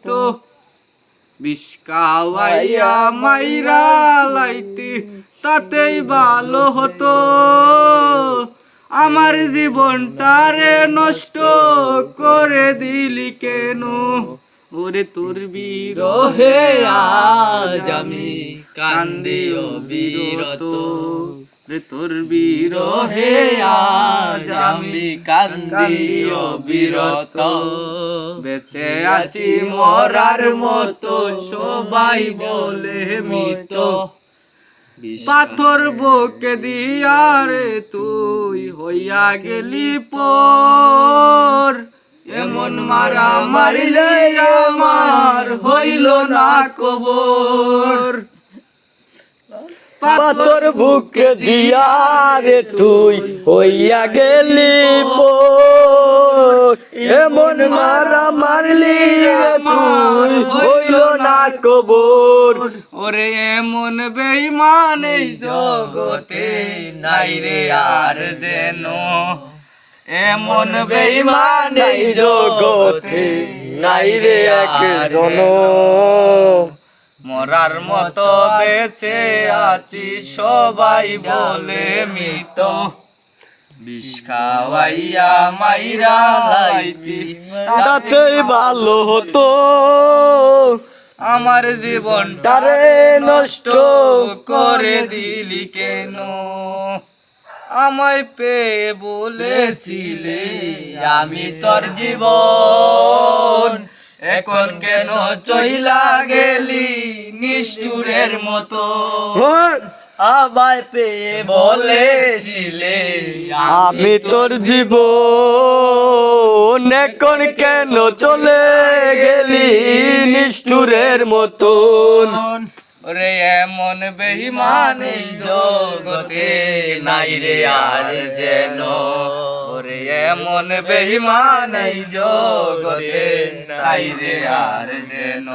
তো বিষ খাওয়াইয়া মাইরা লাইতি তাতেই ভালো হতো আমার জীবনটারে নষ্ট করে দিলি কেন ওরে তোর বিরহে আজ আমি কান্দি অবিরত রে তোর বিরহে আজ আমি কান্দি অবিরত বেঁচে আছি মরার মতো সবাই বলে মৃত পাথর বুকে দিয়া রে তুই হইয়া গেলি পর এমন মারা মারিলে আমার হইল না কবর পাথর বুকে দিয়া রে তুই হইয়া গেলি পর এমন মারা মারলি তুই হইল না কবর ওরে এমন বেঈমান এই জগতে নাই রে আর যেন এমন বেঈমান এই জগতে নাই রে একজন মরার মতো বেঁচে আছি সবাই বলে মৃত বিষ খাওয়াইয়া মাইরা লাইতি তাতেই ভালো হতো আমার জীবনটারে নষ্ট করে দিলি কেন আমায় পেয়ে বলেছিলে আমি তোর জীবন এখন কেন চইলা গেলি নিষ্ঠুরের মতো আমায় পেয়ে বলেছিলে আমি তোর জীবন এখন কেন চলে গেলি নিষ্ঠুরের মতন ওরে এমন বেঈমান এই জগতে নাই রে আর যেন ওরে এমন বেঈমান এই জগতে নাই রে আর যেন